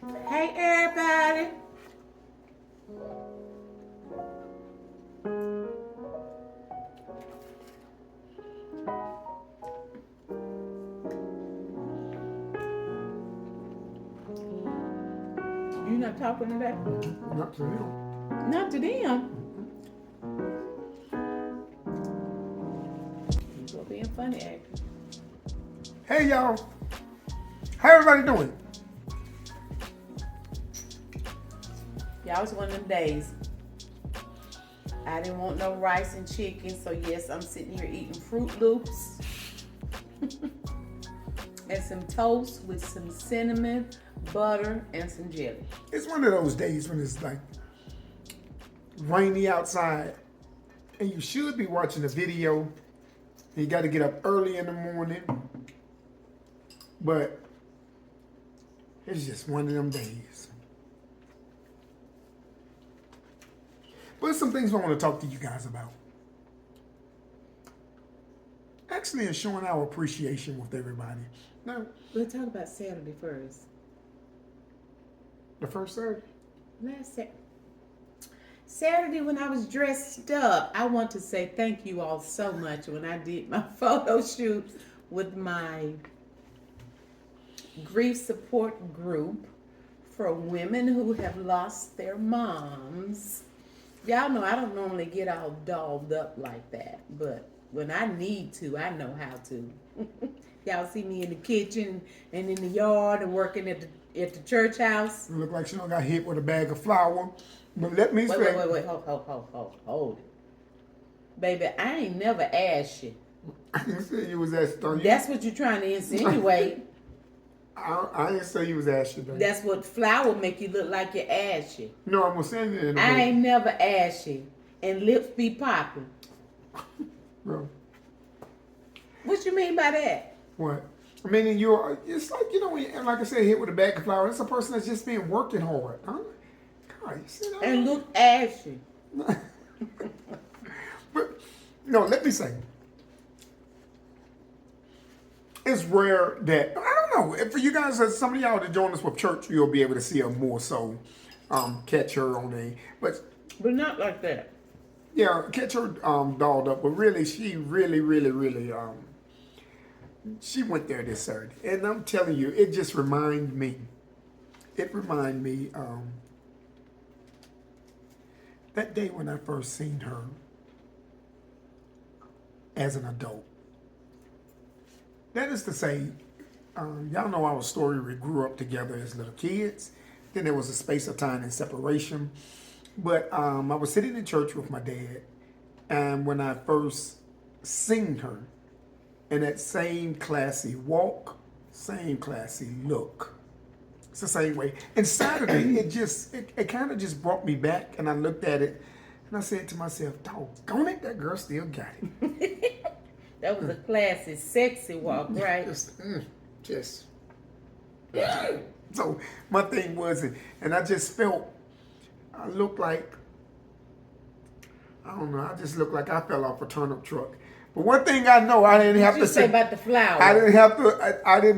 Hey everybody. You not talking today? Not to him. Not to them. You're being funny, acting. Hey y'all, how everybody doing? Y'all, it's one of them days. I didn't want no rice and chicken, so yes, I'm sitting here eating Fruit Loops and some toast with some cinnamon, butter, and some jelly. It's one of those days when it's like rainy outside and you should be watching a video. You got to get up early in the morning, but it's just one of them days. But there's some things I want to talk to you guys about. Actually, it's showing our appreciation with everybody. Now, Let's talk about Saturday first. the first Saturday. Last Saturday when I was dressed up, I want to say thank you all so much when I did my photo shoot with my grief support group for women who have lost their moms. Y'all know I don't normally get all dolled up like that, but when I need to, I know how to. Y'all see me in the kitchen and in the yard and working at the church house. It look like she don't got hit with a bag of flour. But let me say, Wait, hold it. Baby, I ain't never asked you. I didn't say you was asking. That's what you're trying to insinuate. I didn't say you was asking. That's what flour make you look like you're ashy. No, I'm gonna send it in a I way. ain't never ashy. And lips be popping. Bro, What you mean by that? what? I mean, it's like, and like I said, hit with a bag of flour. It's a person that's just been working hard. Huh? God, you see that? And look ashy. But, no, let me say. It's rare that, I don't know, for you guys, some of y'all that join us with church, you'll be able to see her more so, catch her on but not like that. yeah, catch her dolled up, but really, she really, she went there this Saturday. And I'm telling you, it just reminded me, that day when I first seen her as an adult. That is to say, y'all know our story. We grew up together as little kids. Then there was a space of time and separation. But I was sitting in church with my dad, and when I first seen her, in that same classy walk, same classy look, it's the same way. And Saturday, it kind of just brought me back, and I looked at it, and I said to myself, doggone it, that girl still got it. That was a classy, sexy walk, right? Just. So my thing was, and I just felt, I looked like, I don't know, I just looked like I fell off a turnip truck. But one thing I know, I didn't have to say about the flower. I didn't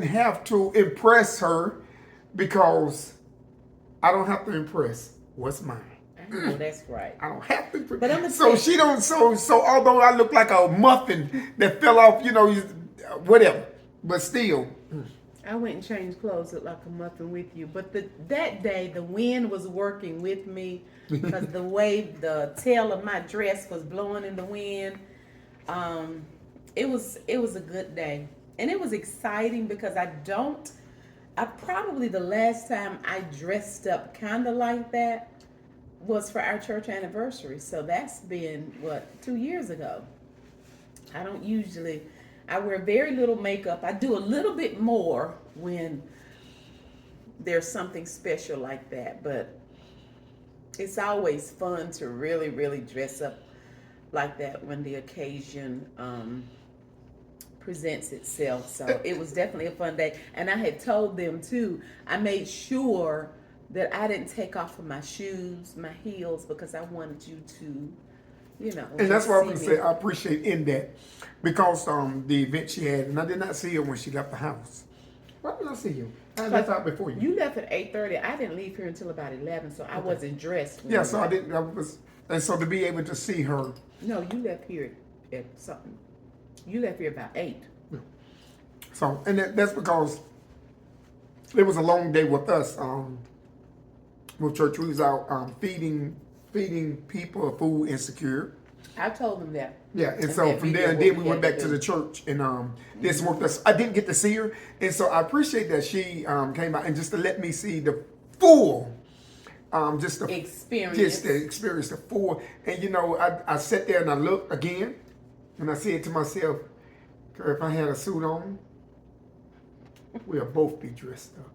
have to impress her, because I don't have to impress what's mine. I know that's right. I don't have to. But I'm so although I look like a muffin that fell off, whatever, but still. I went and changed clothes, looked like a muffin with you. But that day, the wind was working with me because the way the tail of my dress was blowing in the wind. It was a good day. And it was exciting because probably the last time I dressed up kind of like that was for our church anniversary. So that's been, 2 years ago. I wear very little makeup. I do a little bit more when there's something special like that. But it's always fun to really, really dress up like that when the occasion presents itself. So it was definitely a fun day. And I had told them too, I made sure that I didn't take off of my shoes, my heels, because I wanted you to, And that's what I would say I appreciate in that, because the event she had, and I did not see her when she left the house. Why did I see you? I left out before you. You left at 8:30. I didn't leave here until about 11, so I wasn't dressed. Yeah, so I didn't. I was, and so to be able to see her. No, you left here at something. You left here about 8. Yeah. So, and that's because it was a long day with us. With church, we was out feeding people food insecure. I told them that. Yeah, and so from there, and then we went back to the church and this worked us. I didn't get to see her, and so I appreciate that she came out and just to let me see the full, just the experience, the full. And you know, I sat there and I looked again, and I said to myself, "Girl, if I had a suit on, we'll both be dressed up."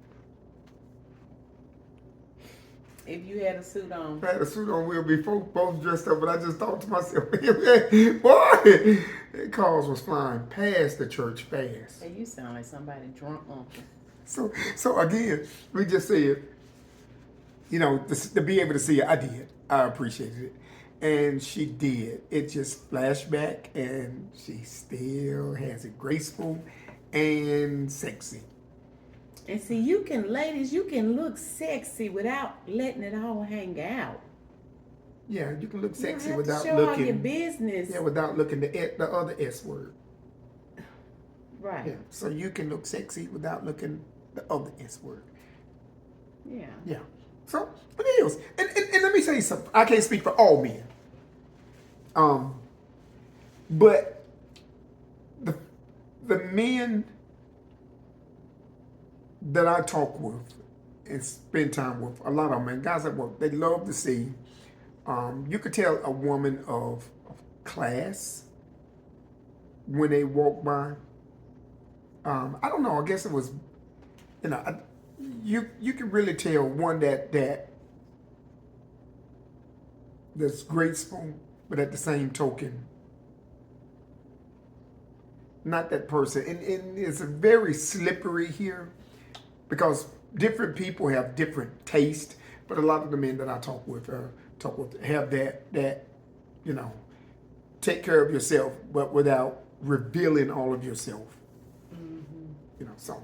If you had a suit on. If I had a suit on, we'll be both dressed up. But I just thought to myself, boy, that cars was flying past the church fast. Hey, you sound like somebody drunk uncle. So again, we just said, you know, to be able to see it, I did. I appreciated it. And she did. It just flashed back, and she still has it graceful and sexy. And see, ladies, you can look sexy without letting it all hang out. Yeah, you can look sexy you without show looking. All your business. Yeah, without looking the other S word. Right. Yeah, so you can look sexy without looking the other S word. Yeah. Yeah. So it is. And let me say something. I can't speak for all men. But the men that I talk with and spend time with, a lot of them, and guys at work, they love to see. You could tell a woman of class when they walk by. I don't know. I guess it was, you know, you can really tell one that's graceful, but at the same token, not that person. And it's a very slippery here because different people have different taste. But a lot of the men that I talk with have that, you know, take care of yourself, but without revealing all of yourself. Mm-hmm. You know, so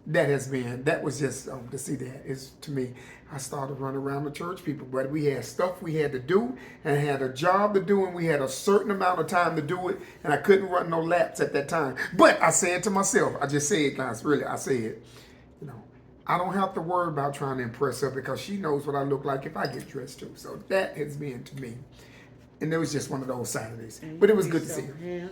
that was just to see that is to me. I started running around the church people, but we had stuff we had to do and had a job to do, and we had a certain amount of time to do it, and I couldn't run no laps at that time. But I said to myself, I just said, guys, really, I said, you know, I don't have to worry about trying to impress her because she knows what I look like if I get dressed too. So that has been to me. And it was just one of those Saturdays. But it was good to see her.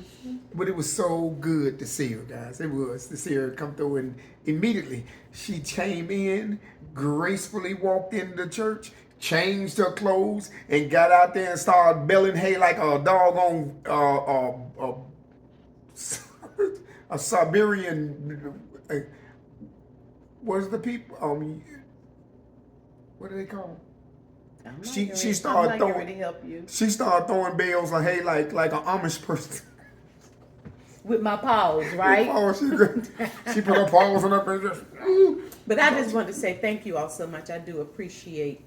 But it was so good to see her, guys. It was to see her come through, and immediately she came in, gracefully walked into the church, changed her clothes, and got out there and started belling hay like a doggone a Siberian. What's the people? What do they call? She started throwing bales of hay like an Amish person. With my paws, right? She put her paws on up and just. But I just wanted to say thank you all so much. I do appreciate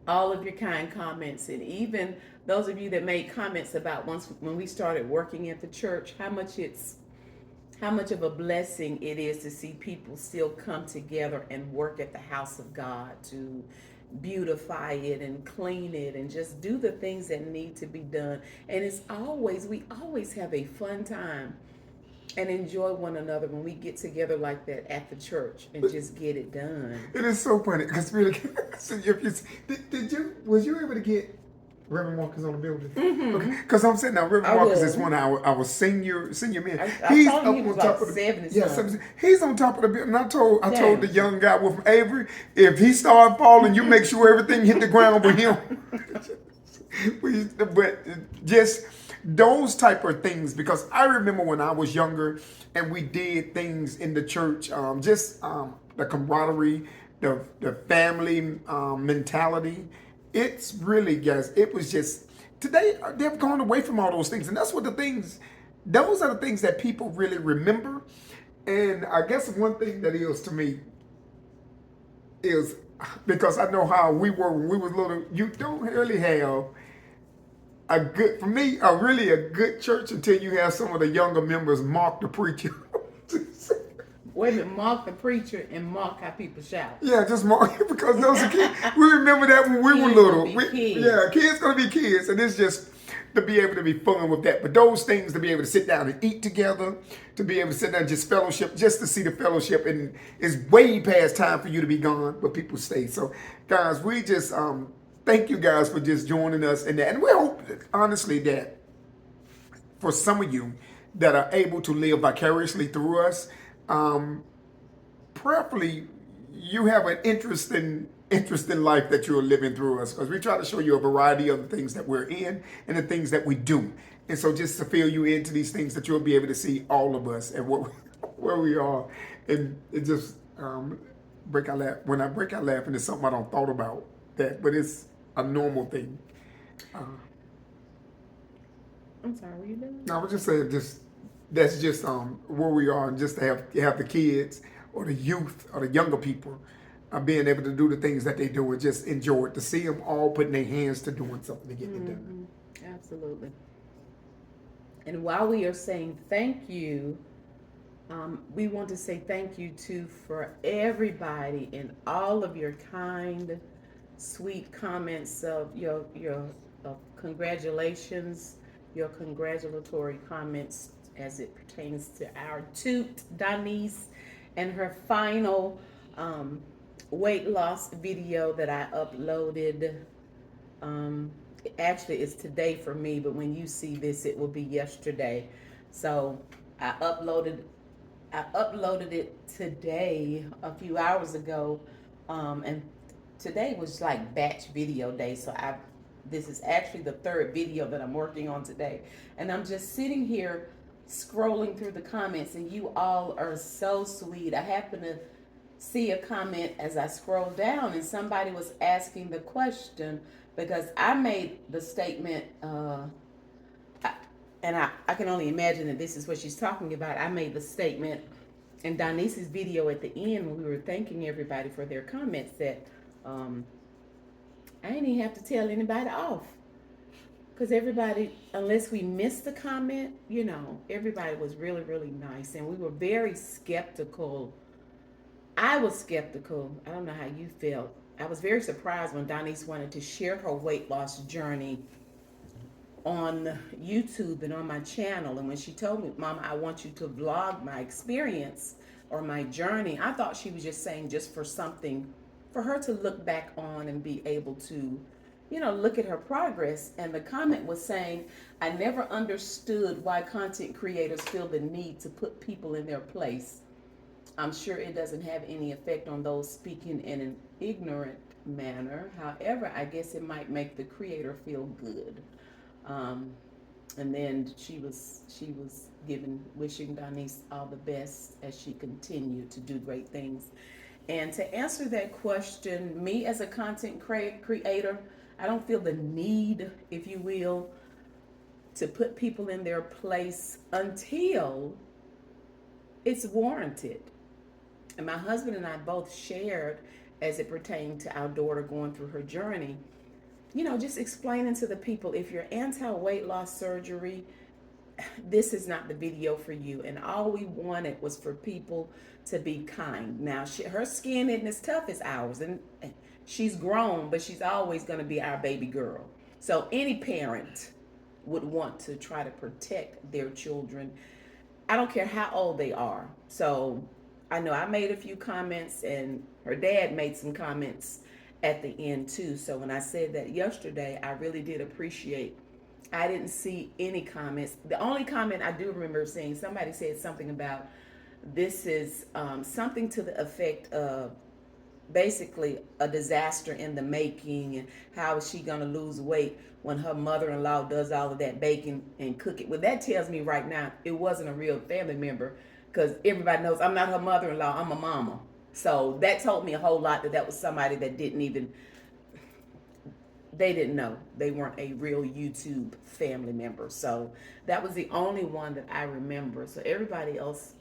all of your kind comments, and even those of you that made comments about when we started working at the church, how much of a blessing it is to see people still come together and work at the house of God to beautify it and clean it and just do the things that need to be done. And we always have a fun time and enjoy one another when we get together like that at the church and just get it done. It is so funny because really, was you able to get Reverend Marcus on the building? Mm-hmm. Okay, because I'm saying now, Reverend Marcus is one of our senior men. He's up on top of the 70. Yeah, he's on top of the building. I told the young guy with Avery, if he started falling, you make sure everything hit the ground with him. But just those type of things, because I remember when I was younger and we did things in the church, the camaraderie, the family mentality. It's really, guys, it was just, today they've gone away from all those things. And those are the things that people really remember. And I guess one thing that is to me is, because I know how we were when we was little, you don't really have a good church until you have some of the younger members mock the preacher. Wait a minute, mark the preacher and mark how people shout. Yeah, just mark it because those are kids. We remember that when we were Kids little. gonna be kids. Yeah, kids gonna be kids, and it's just to be able to be fun with that. But those things, to be able to sit down and eat together, to be able to sit down and just fellowship, just to see the fellowship, and it's way past time for you to be gone, but people stay. So, guys, we just thank you guys for just joining us in that, and we hope honestly that for some of you that are able to live vicariously through us. Prayerfully, you have an interesting life that you're living through us, because we try to show you a variety of the things that we're in and the things that we do. And so just to fill you into these things, that you'll be able to see all of us and where we are. And it just break out laugh. When I break out laughing, it's something I don't thought about that, but it's a normal thing. I'm sorry, what you doing? No, I was just saying, that's just where we are, and just to have the kids or the youth or the younger people being able to do the things that they do and just enjoy it, to see them all putting their hands to doing something to get it done. Absolutely. And while we are saying thank you, we want to say thank you too for everybody and all of your kind, sweet comments of your congratulations, your congratulatory comments as it pertains to our toot Donnice and her final weight loss video that I uploaded. Actually, it's today for me, but when you see this, it will be yesterday. So I uploaded it today, a few hours ago, and today was like batch video day. So this is actually the third video that I'm working on today, and I'm just sitting here scrolling through the comments, and you all are so sweet. I happened to see a comment as I scrolled down, and somebody was asking the question, because I made the statement, and I can only imagine that this is what she's talking about. I made the statement in Donnice's video at the end when we were thanking everybody for their comments that I didn't even have to tell anybody off. Because everybody, unless we missed the comment, everybody was really, really nice. And we were very skeptical. I was skeptical. I don't know how you felt. I was very surprised when Donnice wanted to share her weight loss journey on YouTube and on my channel. And when she told me, Mama, I want you to vlog my experience or my journey, I thought she was just saying just for something for her to look back on and be able to look at her progress. And the comment was saying, I never understood why content creators feel the need to put people in their place. I'm sure it doesn't have any effect on those speaking in an ignorant manner. However, I guess it might make the creator feel good. And then she was wishing Donnice all the best as she continued to do great things. And to answer that question, me as a content creator, I don't feel the need, if you will, to put people in their place until it's warranted. And my husband and I both shared, as it pertained to our daughter going through her journey, just explaining to the people, if you're anti-weight loss surgery, this is not the video for you. And all we wanted was for people to be kind. Now, her skin isn't as tough as ours, and she's grown, but she's always going to be our baby girl. So any parent would want to try to protect their children. I don't care how old they are. So I know I made a few comments, and her dad made some comments at the end too. So when I said that yesterday, I really did appreciate. I didn't see any comments. The only comment I do remember seeing, somebody said something about this is something to the effect of basically a disaster in the making, and how is she going to lose weight when her mother-in-law does all of that baking and cooking. Well, that tells me right now it wasn't a real family member, because everybody knows I'm not her mother-in-law, I'm a mama. So that told me a whole lot, that was somebody that they didn't know. They weren't a real YouTube family member. So that was the only one that I remember. So everybody else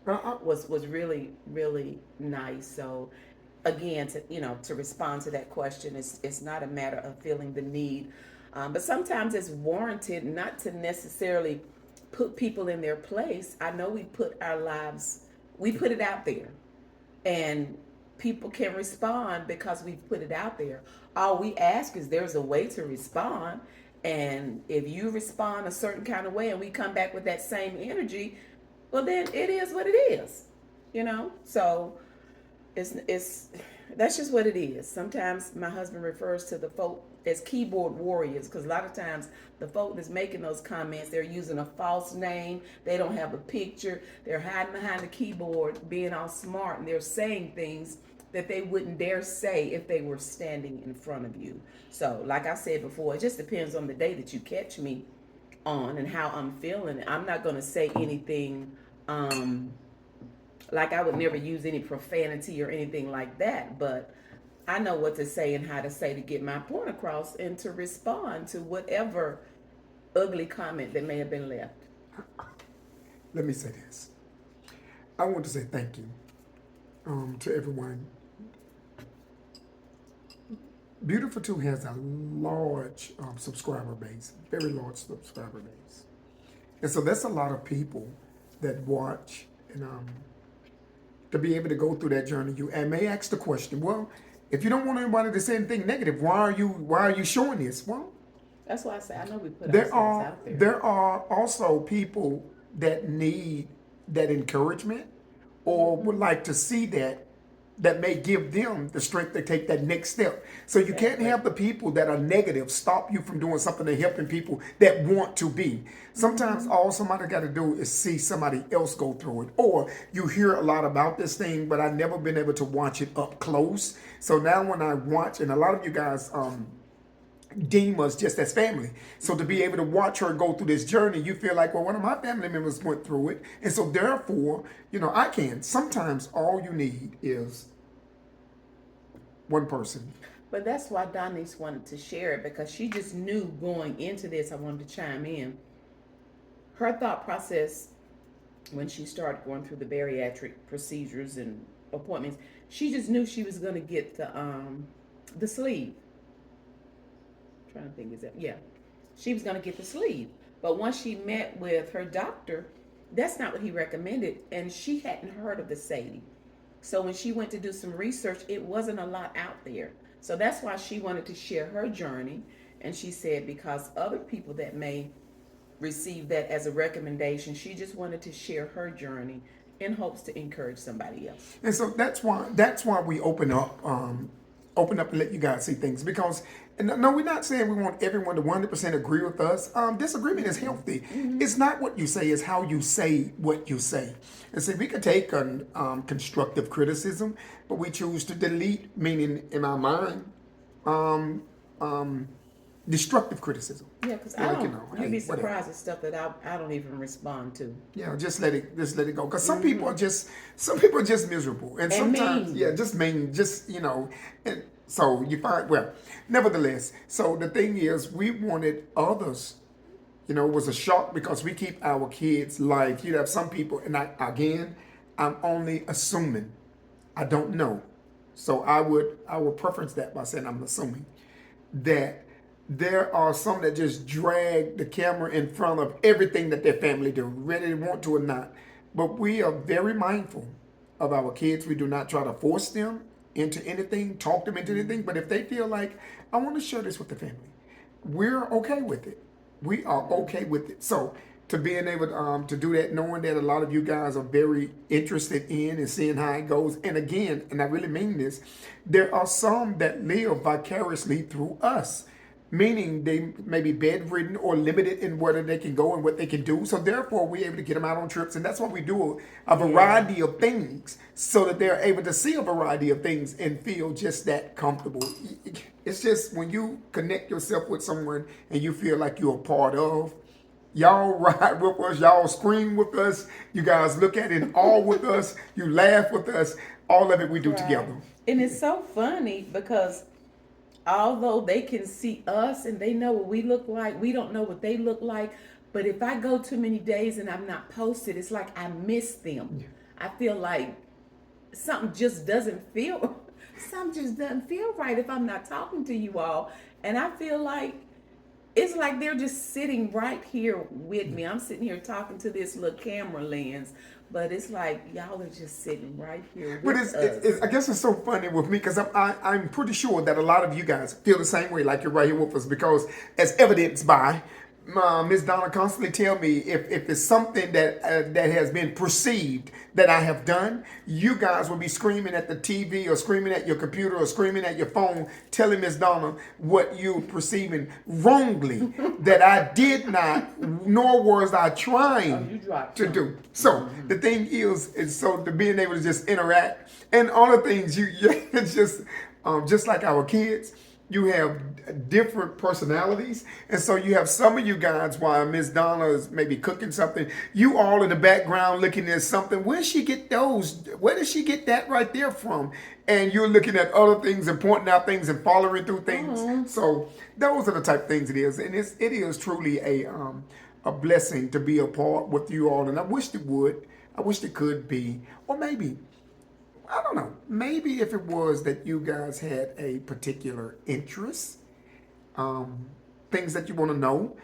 was really, really nice. So again, to respond to that question, it's not a matter of feeling the need, but sometimes it's warranted not to necessarily put people in their place. I know we put our lives We put it out there, and people can respond because we've put it out there. All we ask is there's a way to respond, and if you respond a certain kind of way and we come back with that same energy, well then it is what it is, you know. So it's that's just what it is. Sometimes my husband refers to the folk as keyboard warriors because a lot of times the folk that's making those comments, they're using a false name, they don't have a picture, they're hiding behind the keyboard being all smart, and they're saying things that they wouldn't dare say if they were standing in front of you. So like I said before, it just depends on the day that you catch me on and how I'm feeling. I'm not going to say anything like I would never use any profanity or anything like that, but I know what to say and how to say to get my point across and to respond to whatever ugly comment that may have been left. Let me say this. I want to say thank you to everyone. Beautiful Two has a large subscriber base, very large subscriber base. And so that's a lot of people that watch, and to be able to go through that journey, you and may ask the question, well, if you don't want anybody to say anything negative, why are you showing this? Well, that's why I say I know we put there ourselves are out there. there are also people that need that encouragement or would like to see that may give them the strength to take that next step. So you can't have the people that are negative stop you from doing something and helping people that want to be. Sometimes all somebody got to do is see somebody else go through it. Or you hear a lot about this thing, but I've never been able to watch it up close. So now when I watch, and a lot of you guys deem us just as family. So to be able to watch her go through this journey, you feel like, well, one of my family members went through it. And so therefore, I can. Sometimes all you need is one person. But that's why Donnie's wanted to share it, because she just knew going into this, I wanted to chime in. Her thought process when she started going through the bariatric procedures and appointments, she just knew she was going to get the sleeve. I'm trying to think, is that, yeah. She was going to get the sleeve. But once she met with her doctor, that's not what he recommended. And she hadn't heard of the Sadie. So when she went to do some research, it wasn't a lot out there. So that's why she wanted to share her journey. And she said because other people that may receive that as a recommendation, she just wanted to share her journey in hopes to encourage somebody else. And so that's why we open up and let you guys see things, because no, we're not saying we want everyone to 100% agree with us. Disagreement is healthy. Mm-hmm. It's not what you say, it's how you say what you say. And see, we could take constructive criticism, but we choose to delete, meaning in our mind, destructive criticism. Yeah, because you'd be surprised at stuff that I don't even respond to. Yeah, just let it go. Because some people are just miserable, and sometimes mean. Just mean, and so you find, nevertheless. So the thing is, we wanted others. It was a shock because we keep our kids' life. You have some people, and I'm only assuming. I don't know, so I would preference that by saying I'm assuming that there are some that just drag the camera in front of everything that their family do, whether they want to or not. But we are very mindful of our kids. We do not try to force them into anything, talk them into anything. But if they feel like, I want to share this with the family, we're okay with it. We are okay with it. So to being able to do that, knowing that a lot of you guys are very interested in and seeing how it goes. And again, and I really mean this, there are some that live vicariously through us, meaning they may be bedridden or limited in where they can go and what they can do. So therefore, we're able to get them out on trips. And that's why we do a variety of things so that they're able to see a variety of things and feel just that comfortable. It's just when you connect yourself with someone and you feel like you're a part of, y'all ride with us, y'all scream with us, you guys look at it all with us, you laugh with us, all of it we do together. And it's so funny because although they can see us and they know what we look like, we don't know what they look like. But if I go too many days and I'm not posted, it's like I miss them. Yeah. I feel like something just doesn't feel right if I'm not talking to you all. And I feel like it's like they're just sitting right here with me. I'm sitting here talking to this little camera lens, But it's like y'all are just sitting right here with But us. I guess it's so funny with me because I'm pretty sure that a lot of you guys feel the same way, like you're right here with us, because as evidenced by Miss Donna constantly tell me if it's something that has been perceived that I have done, you guys will be screaming at the TV or screaming at your computer or screaming at your phone, telling Miss Donna what you're perceiving wrongly that I did not, nor was I trying You dropped to some. do. So the thing is so to being able to just interact and all the things it's just like our kids. You have different personalities, and so you have some of you guys while Miss Donna is maybe cooking something, you all in the background looking at something. Where does she get those? Where does she get that right there from? And you're looking at other things and pointing out things and following through things. So those are the type of things it is, and it is truly a blessing to be a part with you all. And I wish it would. I wish it could be, or maybe. I don't know. Maybe if it was that you guys had a particular interest, things that you want to know,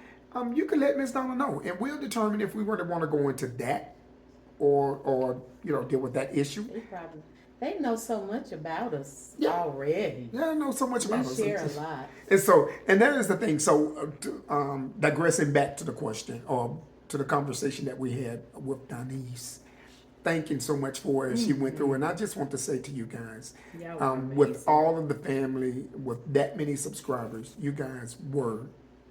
you could let Miss Donna know, and we'll determine if we were to want to go into that, or deal with that issue. They know so much about us Yeah. already. Yeah, I know so much about We us. share a lot. And that is the thing. So, digressing back to the question or to the conversation that we had with Denise. Thanking so much for her as she went through. And I just want to say to you guys, with all of the family, with that many subscribers, you guys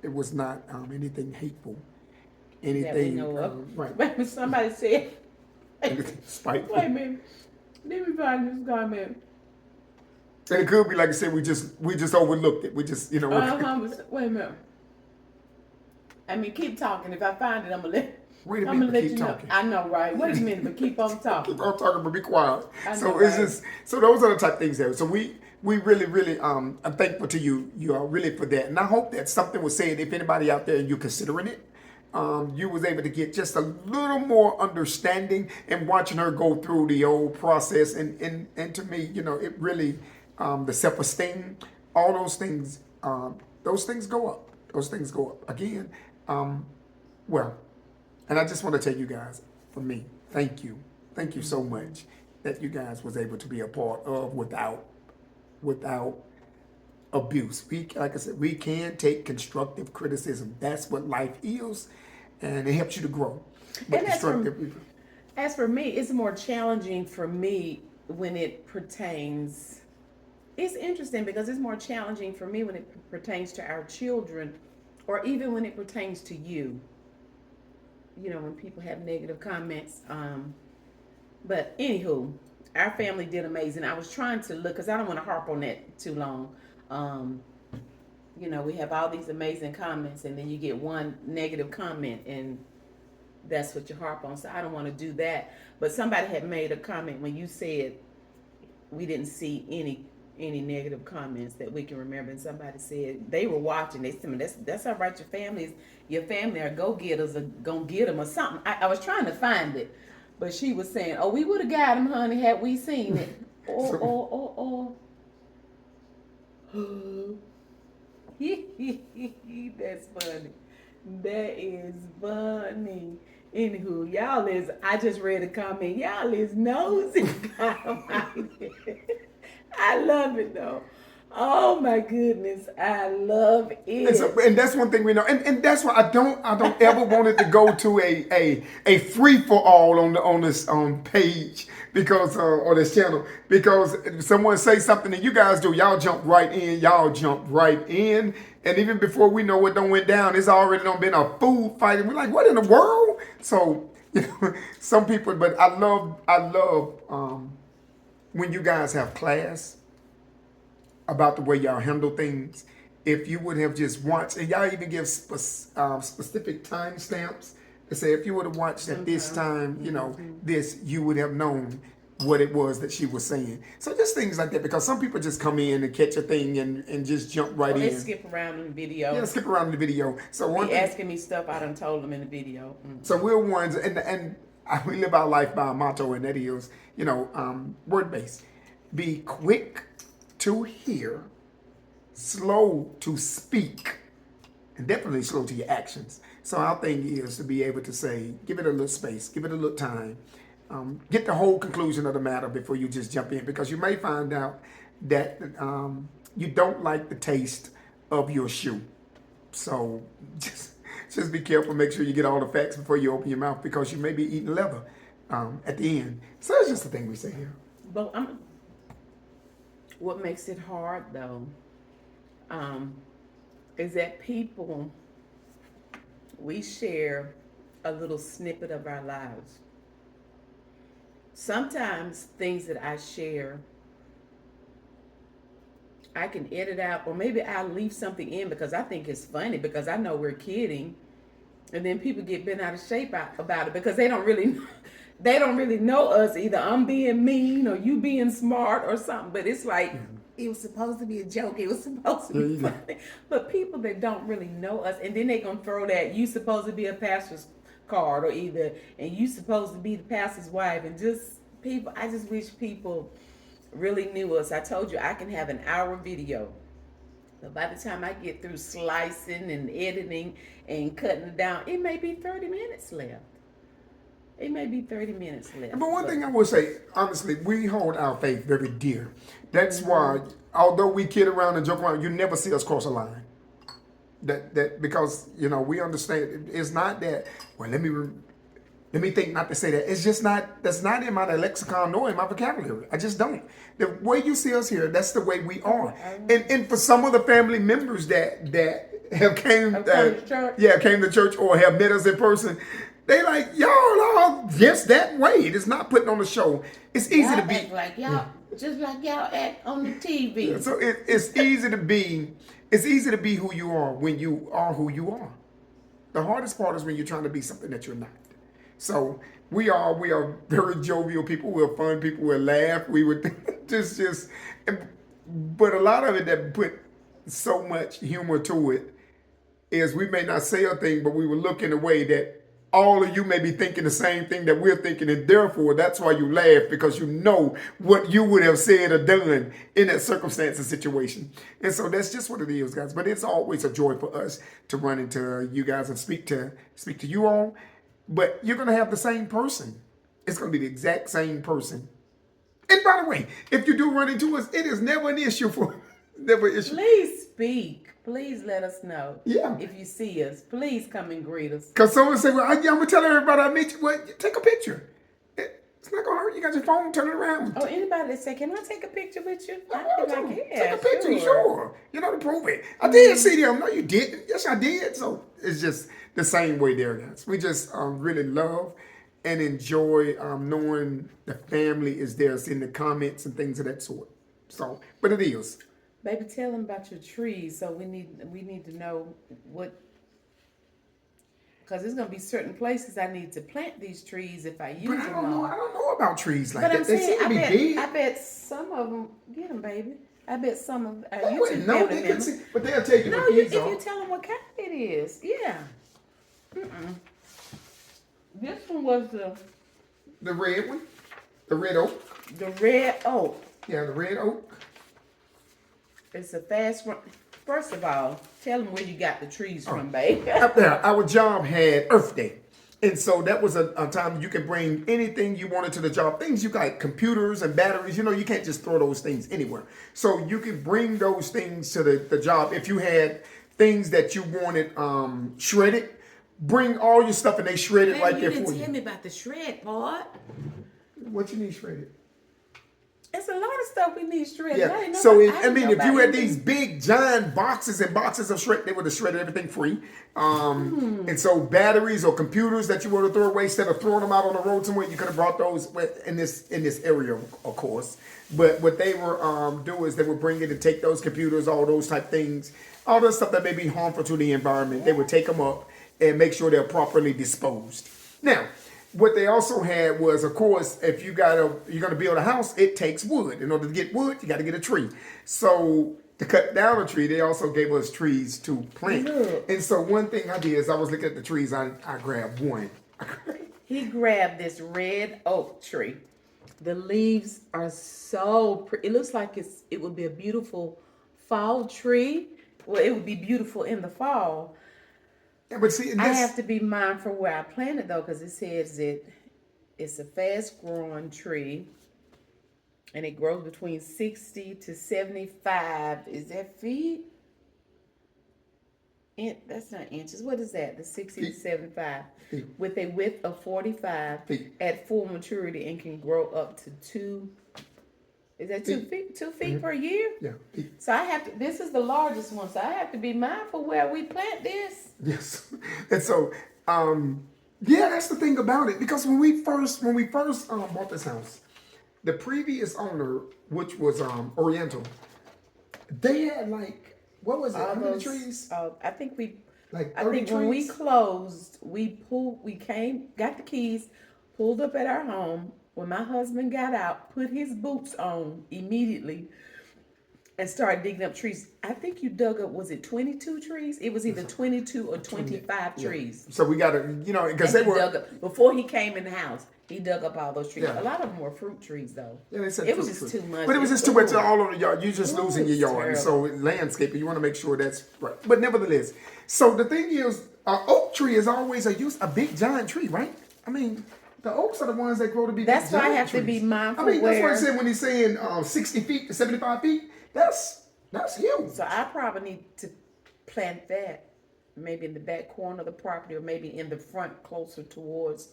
it was not anything hateful. Anything, that we know of. Right. Somebody said, anything spiteful. wait a minute, let me find this comment. And it could be, like I said, we just overlooked it. We just, Wait a minute. I mean, keep talking. If I find it, I'm going to let Wait a I'm minute, gonna let keep you know. talking. I know, right? Wait a minute, but keep on talking. Keep on talking, but be quiet. So know, it's right? just those are the type of things there. So we really I'm thankful to you are really for that, and I hope that something was said. If anybody out there you're considering it, you was able to get just a little more understanding and watching her go through the old process, and to me, it really the self-esteem, all those things go up. Those things go up again. Well. And I just want to tell you guys, for me, thank you so much that you guys was able to be a part of without abuse. Like I said, we can take constructive criticism. That's what life is, and it helps you to grow. But as for me, it's more challenging for me when it pertains. It's interesting because it's more challenging for me when it pertains to our children, or even when it pertains to you. When people have negative comments. But anywho, our family did amazing. I was trying to look, because I don't want to harp on that too long. We have all these amazing comments, and then you get one negative comment, and that's what you harp on. So I don't want to do that. But somebody had made a comment when you said we didn't see any negative comments that we can remember, and somebody said they were watching. They said, that's all right. Your family are go-getters are gonna get them or something. I was trying to find it, but she was saying, we would have got them, honey, had we seen it. That's funny. That is funny. Anywho, I just read a comment. Y'all is nosy. I love it though. Oh my goodness, I love it. And that's one thing we know, and that's why I don't ever want it to go to a free for all on this page, because or this channel, because if someone say something and you guys do, y'all jump right in, and even before we know what done went down, it's already done been a food fight, and we're like, what in the world? So some people, but I love when you guys have class about the way y'all handle things. If you would have just watched, and y'all even give specific time stamps to say, if you would have watched at this time, this, you would have known what it was that she was saying. So just things like that, because some people just come in and catch a thing and just jump right in. They skip around in the video. Yeah, skip around in the video. So asking me stuff I done told them in the video. So we're ones, and we live our life by a motto, and that is, word based. Be quick to hear, slow to speak, and definitely slow to your actions. So our thing is to be able to say, give it a little space, give it a little time, get the whole conclusion of the matter before you just jump in, because you may find out that you don't like the taste of your shoe. So just be careful. Make sure you get all the facts before you open your mouth, because you may be eating leather at the end. So that's just the thing we say here. But what makes it hard though is that people, we share a little snippet of our lives. Sometimes things that I share, I can edit out, or maybe I'll leave something in because I think it's funny, because I know we're kidding, and then people get bent out of shape about it because they don't really know us. Either I'm being mean or you being smart or something, but it's like it was supposed to be a joke. It was supposed to be funny. But people that don't really know us, and then they gonna throw that you supposed to be a pastor's card, or either and you supposed to be the pastor's wife, and just people. I just wish people really knew us. I told you I can have an hour video, but by the time I get through slicing and editing and cutting it down, it may be 30 minutes left. It may be 30 minutes left. But one thing I will say, honestly, we hold our faith very dear. That's why, although we kid around and joke around, you never see us cross a line. That because we understand it's not that. Well, let me think not to say that. It's just not. That's not in my lexicon nor in my vocabulary. I just don't. The way you see us here, that's the way we are. And for some of the family members that have came to church or have met us in person, they like, y'all are just that way. It's not putting on a show. It's easy to be act like y'all, just like y'all act on the TV. So it's easy to be. It's easy to be who you are when you are who you are. The hardest part is when you're trying to be something that you're not. So we are very jovial people. We're fun people. We laugh. We would but a lot of it that put so much humor to it is we may not say a thing, but we will look in a way that all of you may be thinking the same thing that we're thinking, and therefore that's why you laugh, because you know what you would have said or done in that circumstance and situation. And so that's just what it is, guys. But it's always a joy for us to run into you guys and speak to you all. But you're going to have the same person. It's going to be the exact same person. And by the way, if you do run into us, it is never an issue never an issue. Please speak. Please let us know. Yeah. If you see us, please come and greet us. Because someone say, well, I'm going to tell everybody I meet you. Well, take a picture. It's not going to hurt. You got your phone, turn it around. Oh, anybody that say, can I take a picture with you? Take a picture, sure. To prove it. I did see them. No, you didn't. Yes, I did. So it's just the same way there, guys. We just really love and enjoy knowing the family is there. It's in the comments and things of that sort. So, but it is. Baby, tell them about your trees. So we need to know what, because there's gonna be certain places I need to plant these trees if I use them. I don't know about trees like but that. I'm saying, they seem to be big. I bet some of them get them, baby. I bet some of They wouldn't know. They could see, but they'll tell you no, what these if are. you tell them what kind it is, yeah. This one was the red one, the red oak. The red oak. Yeah, the red oak. It's a fast run. First of all, tell them where you got the trees from, babe. Up there, our job had Earth Day. And so that was a time you can bring anything you wanted to the job. Things you got, computers and batteries, you can't just throw those things anywhere. So you can bring those things to the job. If you had things that you wanted shredded, bring all your stuff and they shred it right there for you. You didn't tell me about the shred part. What you need shredded? It's a lot of stuff we need shredded. Yeah. So if you had these big giant boxes and boxes of shred, they would have shredded everything free. And so batteries or computers that you want to throw away, instead of throwing them out on the road somewhere, you could have brought those in this area, of course. But what they were do is they would bring in and take those computers, all those type things, all the stuff that may be harmful to the environment. They would take them up and make sure they're properly disposed. Now, what they also had was, of course, if you're going to build a house, it takes wood. In order to get wood, you got to get a tree. So to cut down a tree, they also gave us trees to plant. And so one thing I did is I was looking at the trees. I grabbed one. He grabbed this red oak tree. The leaves are so pretty. It looks like it would be a beautiful fall tree. Well, it would be beautiful in the fall. Yeah, but see, I have to be mindful where I plant it though, because it says that It's a fast growing tree, and it grows between 60 to 75. Is that feet? That's not inches. What is that? The 60 to Feet. 75. Feet. With a width of 45 Feet. at full maturity and can grow up to 2. Is that 2 feet? 2 feet per year? Yeah. Feet. So I have to, this is the largest one, so I have to be mindful where we plant this. Yes. And so, yeah, that's the thing about it. Because when we first bought this house, the previous owner, which was Oriental, they had like, what was it? How many trees? I think we, Like 30 I think trees? when we closed, got the keys, pulled up at our home. When my husband got out, put his boots on immediately, and started digging up trees. I think you dug up, was it 22 trees? It was either 22 or 25 trees. So we got to, you know, because And they he were. dug up, before he came in the house, he dug up all those trees. Yeah. A lot of them were fruit trees, though. Yeah, they said It was fruit just tree. too much. But it was just too much Ooh. all over the yard. You're just Ooh, losing your it's yard. And so terrible. landscaping, you want to make sure that's right. But nevertheless, so the thing is, an oak tree is always a big giant tree, right? I mean, the oaks are the ones that grow to be That's big why I giant have to trees. be mindful I mean, that's what where- I said when he's saying 60 feet to 75 feet. That's huge. So I probably need to plant that maybe in the back corner of the property, or maybe in the front closer towards.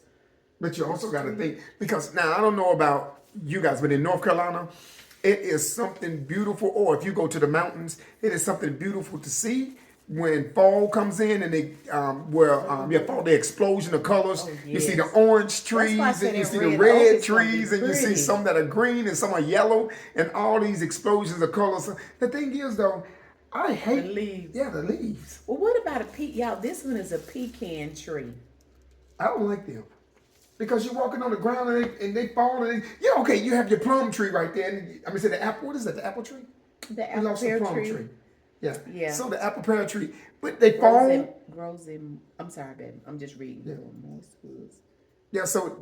But you also got to think, because now I don't know about you guys, but in North Carolina, it is something beautiful. Or if you go to the mountains, it is something beautiful to see when fall comes in and they, fall, the explosion of colors. Oh, You see yes. the orange why I trees said and you that see the red oak red is gonna be trees and you see pretty. some that are green and some are yellow and all these explosions of colors. The thing is though, I hate The leaves. Yeah, the leaves. Well, what about y'all? This one is a pecan tree. I don't like them. Because you're walking on the ground and they fall and okay, you have your plum tree right there. And, I mean, say the apple, what is that, the apple tree? The We apple lost the pear plum tree. Yeah. Yeah. So the apple pear tree, but they fall. Grows in. I'm sorry, baby. I'm just reading. Yeah. Moist woods. Yeah, so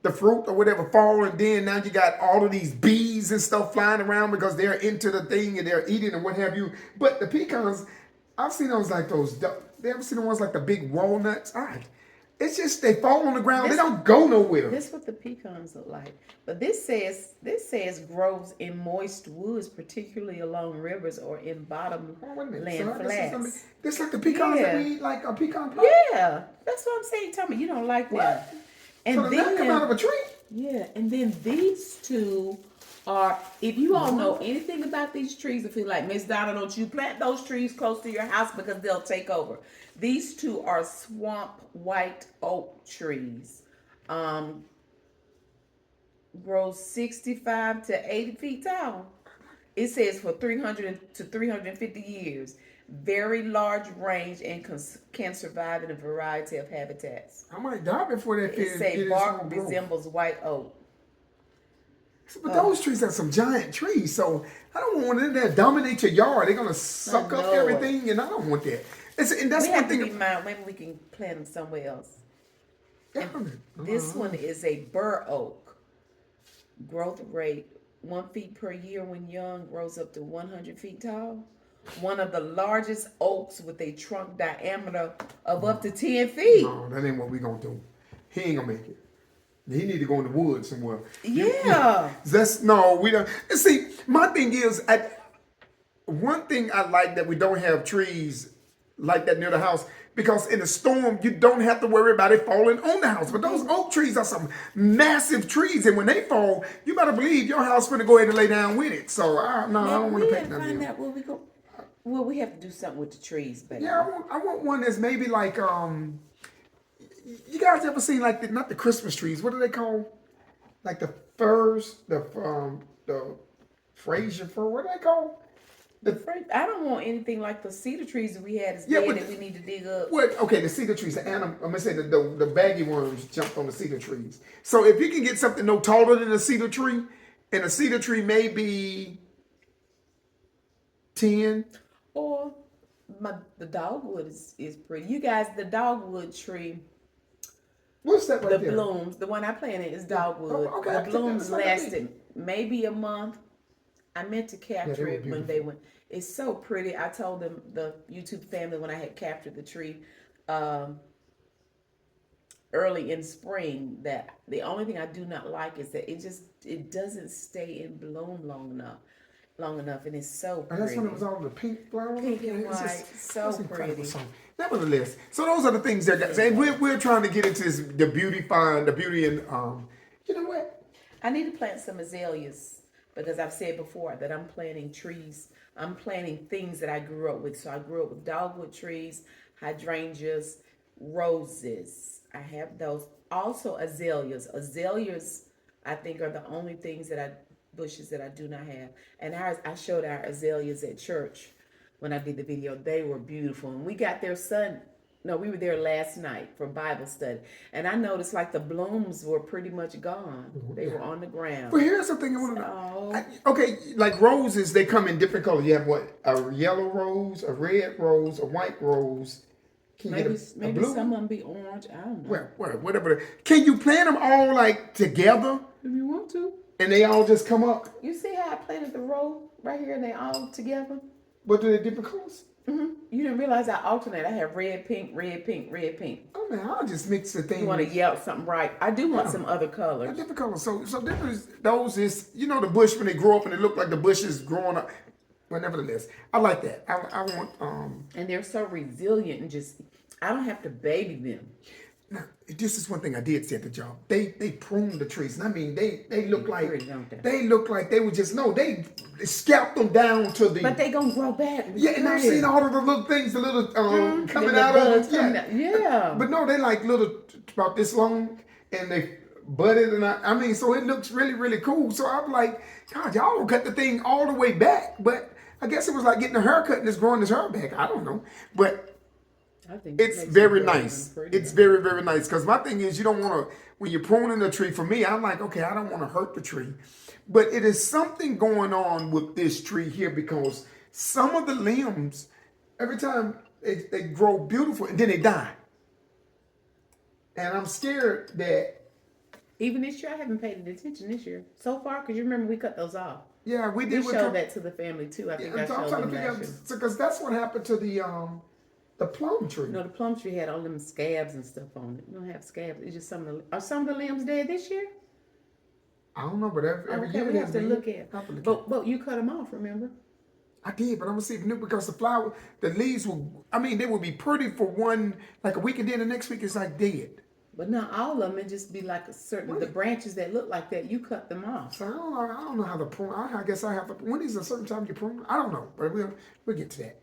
the fruit or whatever fall, and then now you got all of these bees and stuff flying around because they're into the thing and they're eating and what have you. But the pecans, I've seen those like those. They ever seen the ones like the big walnuts? All right. It's just they fall on the ground. They don't go nowhere. This is what the pecans look like. But this says grows in moist woods, particularly along rivers or in bottom Oh, wait a minute. land So flats. this like the pecans Yeah. that we eat, like a pecan pie. Yeah, that's what I'm saying. Tell me you don't like What? that. And So they come out of a tree. yeah, and then these two are, if you all know anything about these trees, if you're like, Miss Donna, don't you plant those trees close to your house because they'll take over. These two are swamp white oak trees. Grows 65 to 80 feet tall. It says for 300 to 350 years. Very large range and can survive in a variety of habitats. I might die before that It say bark resembles white oak. But those trees are some giant trees, so I don't want them to dominate your yard. They're gonna suck up know everything, and I don't want that. And that's We one have to be thing. mindful. Maybe we can plant them somewhere else. Yeah. This one is a bur oak. Growth rate 1 feet per year when young, grows up to 100 feet tall. One of the largest oaks with a trunk diameter of up to 10 feet. No, that ain't what we gonna do. He ain't gonna make it. He need to go in the woods somewhere. Yeah. We don't. And see, my thing is, one thing I like that we don't have trees like that near the house, because in a storm you don't have to worry about it falling on the house. But those oak trees are some massive trees, and when they fall, you better believe your house gonna go ahead and lay down with it. So I don't want to We paint gotta that find deal. out where we go. Well, we have to do something with the trees, baby. Yeah, I want one that's maybe like you guys ever seen like not the Christmas trees? What do they call? Like the firs, the Fraser fir. What do they call? I don't want anything like the cedar trees that we had as Yeah, dead but that we need to dig up. What? Okay, the cedar trees. I'm gonna say the baggy worms jumped on the cedar trees. So if you can get something no taller than a cedar tree, and a cedar tree may be 10. Or the dogwood is pretty. You guys, the dogwood tree, What's that right the there? blooms, the one I planted is dogwood. Oh, okay, I The think blooms that's like a lasted maybe a month. I meant to capture were it when beautiful. they went. It's so pretty. I told them, the YouTube family, when I had captured the tree, early in spring that the only thing I do not like is that it doesn't stay in bloom long enough, and it's so And pretty. that's when it was all the pink flowers. Pink and It's white, so that's incredible pretty. song. Nevertheless, so those are the things that guys. And we're trying to get into this the beauty and you know what? I need to plant some azaleas because I've said before that I'm planting trees. I'm planting things that I grew up with. So I grew up with dogwood trees, hydrangeas, roses. I have those. Also azaleas. Azaleas, I think, are the only things bushes that I do not have. And I showed our azaleas at church when I did the video. They were beautiful. And we got there no, we were there last night for Bible study. And I noticed like the blooms were pretty much gone. They were on the ground. Well, here's something I want to know. Okay, like roses, they come in different colors. You have what? A yellow rose, a red rose, a white rose. Can you get a Maybe blue? some of them be orange. I don't know. Well, whatever. Can you plant them all like together If you want to. and they all just come up? You see how I planted the row right here and they all together? But they're different colors? You didn't realize I alternate. I have red, pink, red, pink, red, pink. Oh man, I'll just mix the thing. You want to yell something right? I do want some other colors. Different colors. So those is the bush when they grow up and they look like the bush is growing up. Well, nevertheless, I like that. I want And they're so resilient and just I don't have to baby them. Now, this is one thing I did see at the job. They pruned the trees, and I mean they look like pretty, don't they? They look like they were just they scalped them down to the. But they gonna grow back. Yeah, and I've seen all of the little things, the little coming out of them. Yeah. But no, they like little about this long, and they budded, and I mean, so it looks really really cool. So I'm like, God, y'all don't cut the thing all the way back, but I guess it was like getting a haircut and it's growing his hair back. I don't know, but. I think It's very nice. It's very, very nice. Because my thing is, you don't want to, when you're pruning a tree, for me, I'm like, okay, I don't want to hurt the tree. But it is something going on with this tree here because some of the limbs, every time they grow beautiful and then they die. And I'm scared that. Even this year, I haven't paid attention this year so far because you remember we cut those off. Yeah, we did. We showed that to the family too. I think I showed them last year. Because that's what happened to the plum tree. No, the plum tree had all them scabs and stuff on it. You don't have scabs. It's just are some of the limbs dead this year? I don't know, but every year we have to look at. But you cut them off, remember? I did, but I'm gonna see if new because the leaves will. I mean, they will be pretty for like a week, and then the next week it's like dead. But not all of them. It just be like the branches that look like that. You cut them off. So I don't know how to prune. I guess I have to. When is a certain time you prune? I don't know, but we'll get to that.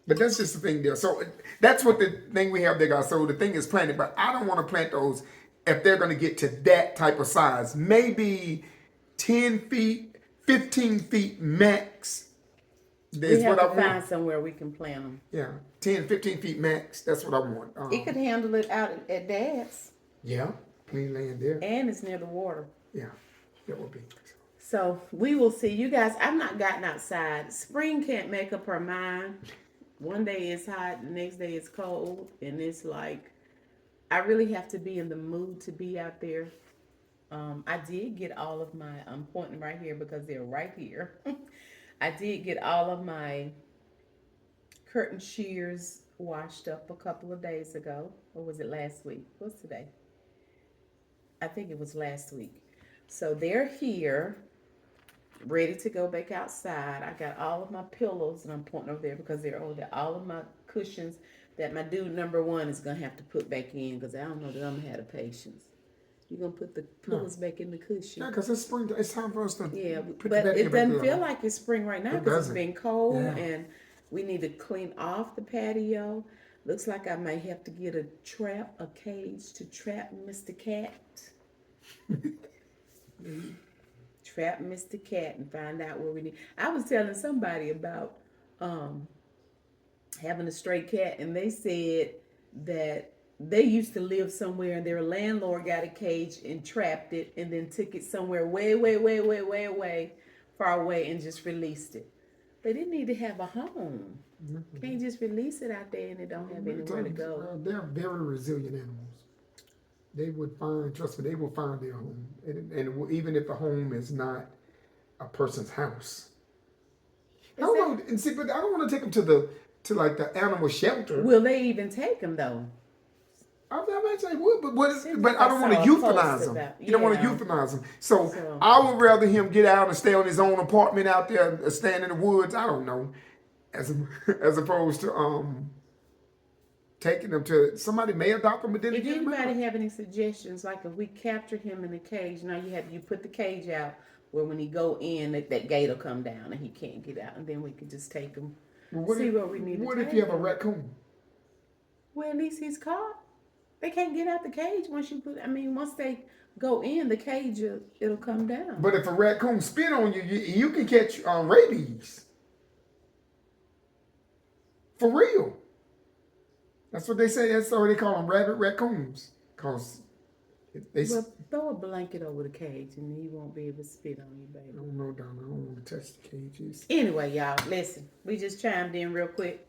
But that's just the thing there. So that's what the thing we have there, guys. So the thing is planted, but I don't want to plant those if they're going to get to that type of size. Maybe 10 feet, 15 feet max. We have to find somewhere we can plant them. Yeah, 10, 15 feet max. That's what I want. It could handle it out at Dad's. Yeah, clean land there. And it's near the water. Yeah, that would be. So we will see. You guys, I've not gotten outside. Spring can't make up her mind. One day it's hot, the next day it's cold, and it's like I really have to be in the mood to be out there. I did get all of my, I'm pointing right here because they're right here. I did get all of my curtain shears washed up a couple of days ago. Or was it last week? What's today? I think it was last week. So they're here, ready to go back outside. I got all of my pillows, and I'm pointing over there because they're over there. All of my cushions that my dude number one is going to have to put back in because I don't know that I'm going to have the patience. You're going to put the pillows back in the cushion. Yeah, because it's spring. It's time for us to put but it doesn't feel like it's spring right now because it's been cold, and we need to clean off the patio. Looks like I might have to get a cage to trap Mr. Cat. Trap Mr. Cat and find out where we need. I was telling somebody about having a stray cat, and they said that they used to live somewhere and their landlord got a cage and trapped it and then took it somewhere way far away and just released it. They didn't need to have a home. Mm-hmm. Can't just release it out there and it don't have anywhere to go. They're very resilient animals. They would find, trust me, they will find their home. And even if a home is not a person's house. I don't know, and see, but I don't want to take them to like the animal shelter. Will they even take them though? I imagine they would, but Seems but like I don't want to saw a post euthanize him. about- You don't want to yeah. euthanize him. So So- I would rather him get out and stay on his own apartment out there, stand in the woods. I don't know, as opposed to taking him to somebody may adopt him, but then If again, anybody have any suggestions, like if we captured him in the cage, now you put the cage out where when he go in, that gate will come down and he can't get out, and then we can just take him. what see if, what we need to What if take you have a him. raccoon? Well, at least he's caught. They can't get out the cage once they go in the cage, it'll come down. But if a raccoon spit on you, you can catch rabies. For real. That's what they say. That's why they call them rabbit raccoons. Cause Well, throw a blanket over the cage and he won't be able to spit on you, baby. I don't know, Donna. I don't want to touch the cages. Anyway, y'all, listen. We just chimed in real quick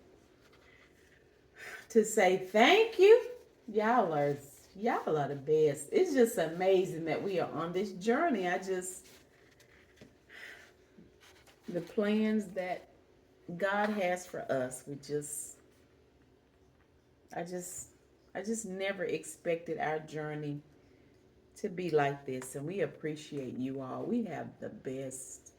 to say thank you. Y'all are the best. It's just amazing that we are on this journey. The plans that God has for us, I just never expected our journey to be like this, and we appreciate you all. We have the best.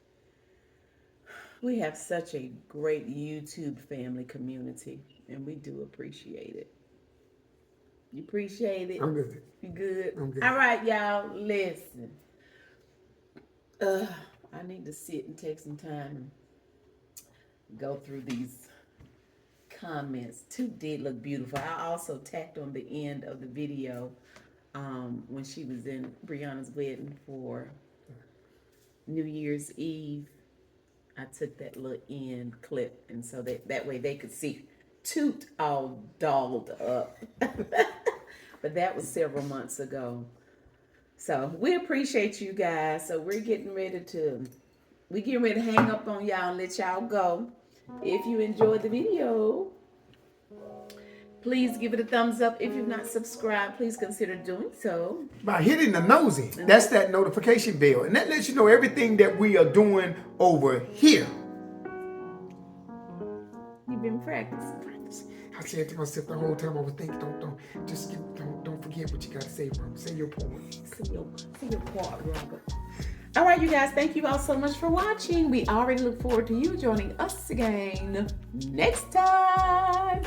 We have such a great YouTube family community, and we do appreciate it. You appreciate it? I'm good. You good? I'm good. All right, y'all, listen. I need to sit and take some time and go through these comments. Two did look beautiful. I also tacked on the end of the video when she was in Brianna's wedding for New Year's Eve. I took that little end clip, and so that way they could see Toot all dolled up. But that was several months ago. So we appreciate you guys. So we're getting ready to hang up on y'all and let y'all go. If you enjoyed the video, please give it a thumbs up. If you've not subscribed, please consider doing so. By hitting the nosy, that's that notification bell. And that lets you know everything that we are doing over here. You've been practicing. I said to myself the whole time I was thinking, don't forget what you gotta say, Robert. Say your point. Say your part, Robert. All right, you guys, thank you all so much for watching. We already look forward to you joining us again next time.